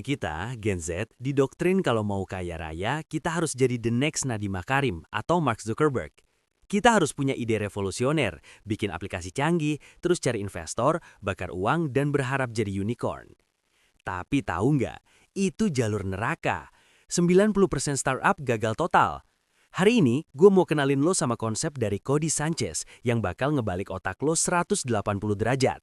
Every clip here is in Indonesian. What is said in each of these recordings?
Kita, Gen Z, didoktrin kalau mau kaya raya, kita harus jadi the next Nadiem Makarim atau Mark Zuckerberg. Kita harus punya ide revolusioner, bikin aplikasi canggih, terus cari investor, bakar uang, dan berharap jadi unicorn. Tapi tahu nggak, itu jalur neraka. 90% startup gagal total. Hari ini, gue mau kenalin lo sama konsep dari Cody Sanchez yang bakal ngebalik otak lo 180 derajat.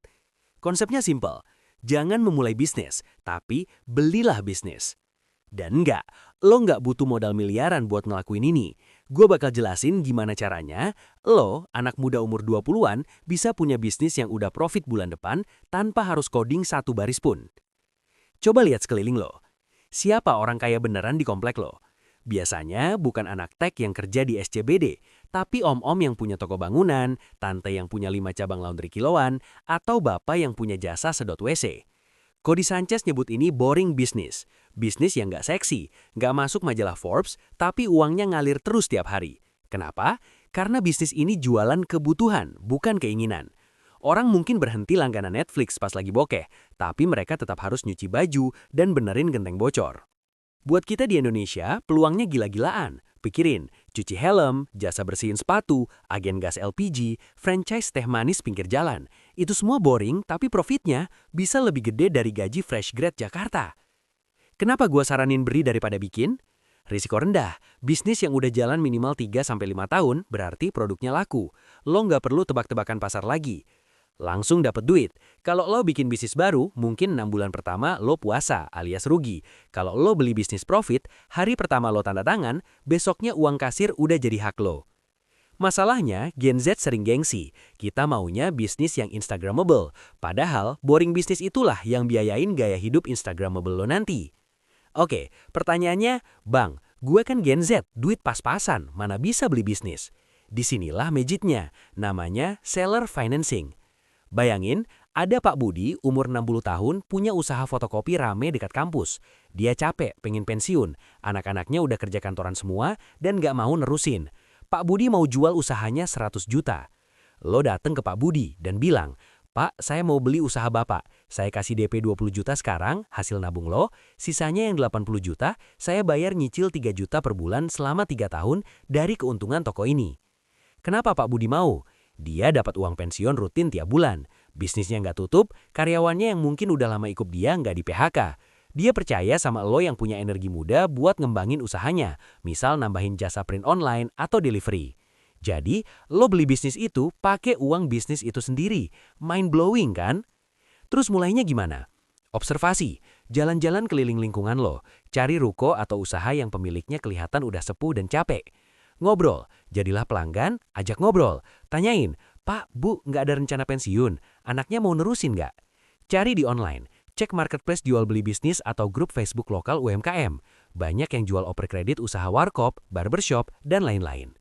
Konsepnya simple. Jangan memulai bisnis, tapi belilah bisnis. Dan enggak, lo nggak butuh modal miliaran buat ngelakuin ini. Gue bakal jelasin gimana caranya, lo, anak muda umur 20-an, bisa punya bisnis yang udah profit bulan depan tanpa harus coding satu baris pun. Coba lihat sekeliling lo. Siapa orang kaya beneran di komplek lo? Biasanya bukan anak tech yang kerja di SCBD, tapi om-om yang punya toko bangunan, tante yang punya 5 cabang laundry kiloan, atau bapak yang punya jasa sedot WC. Cody Sanchez nyebut ini boring business. Bisnis yang nggak seksi, nggak masuk majalah Forbes, tapi uangnya ngalir terus tiap hari. Kenapa? Karena bisnis ini jualan kebutuhan, bukan keinginan. Orang mungkin berhenti langganan Netflix pas lagi bokeh, tapi mereka tetap harus nyuci baju dan benerin genteng bocor. Buat kita di Indonesia, peluangnya gila-gilaan. Pikirin, cuci helm, jasa bersihin sepatu, agen gas LPG, franchise teh manis pinggir jalan. Itu semua boring, tapi profitnya bisa lebih gede dari gaji fresh grad Jakarta. Kenapa gua saranin beri daripada bikin? Risiko rendah. Bisnis yang udah jalan minimal 3-5 tahun berarti produknya laku. Lo nggak perlu tebak-tebakan pasar lagi. Langsung dapat duit. Kalau lo bikin bisnis baru, mungkin 6 bulan pertama lo puasa alias rugi. Kalau lo beli bisnis profit, hari pertama lo tanda tangan, besoknya uang kasir udah jadi hak lo. Masalahnya, Gen Z sering gengsi. Kita maunya bisnis yang Instagramable. Padahal, boring bisnis itulah yang biayain gaya hidup Instagramable lo nanti. Oke, pertanyaannya, Bang, gue kan Gen Z, duit pas-pasan, mana bisa beli bisnis? Disinilah magicnya, namanya seller financing. Bayangin, ada Pak Budi, umur 60 tahun, punya usaha fotokopi rame dekat kampus. Dia capek, pengen pensiun. Anak-anaknya udah kerja kantoran semua dan nggak mau nerusin. Pak Budi mau jual usahanya 100 juta. Lo dateng ke Pak Budi dan bilang, Pak, saya mau beli usaha Bapak. Saya kasih DP 20 juta sekarang, hasil nabung lo. Sisanya yang 80 juta, saya bayar nyicil 3 juta per bulan selama 3 tahun dari keuntungan toko ini. Kenapa Pak Budi mau? Dia dapat uang pensiun rutin tiap bulan. Bisnisnya nggak tutup, karyawannya yang mungkin udah lama ikut dia nggak di PHK. Dia percaya sama lo yang punya energi muda buat ngembangin usahanya, misal nambahin jasa print online atau delivery. Jadi, lo beli bisnis itu pakai uang bisnis itu sendiri. Mind blowing kan? Terus mulainya gimana? Observasi, jalan-jalan keliling lingkungan lo, cari ruko atau usaha yang pemiliknya kelihatan udah sepuh dan capek. Ngobrol, jadilah pelanggan, ajak ngobrol. Tanyain, Pak, Bu, nggak ada rencana pensiun? Anaknya mau nerusin nggak? Cari di online, cek marketplace jual beli bisnis atau grup Facebook lokal UMKM. Banyak yang jual oper kredit usaha warkop, barbershop, dan lain-lain.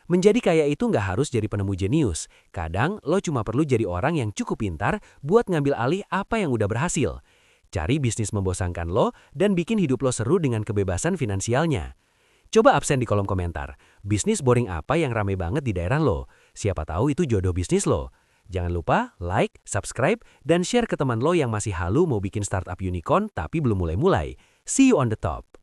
Menjadi kaya itu nggak harus jadi penemu jenius. Kadang lo cuma perlu jadi orang yang cukup pintar buat ngambil alih apa yang udah berhasil. Cari bisnis membosankan lo dan bikin hidup lo seru dengan kebebasan finansialnya. Coba absen di kolom komentar, bisnis boring apa yang rame banget di daerah lo? Siapa tahu itu jodoh bisnis lo. Jangan lupa like, subscribe, dan share ke teman lo yang masih halu mau bikin startup unicorn tapi belum mulai-mulai. See you on the top!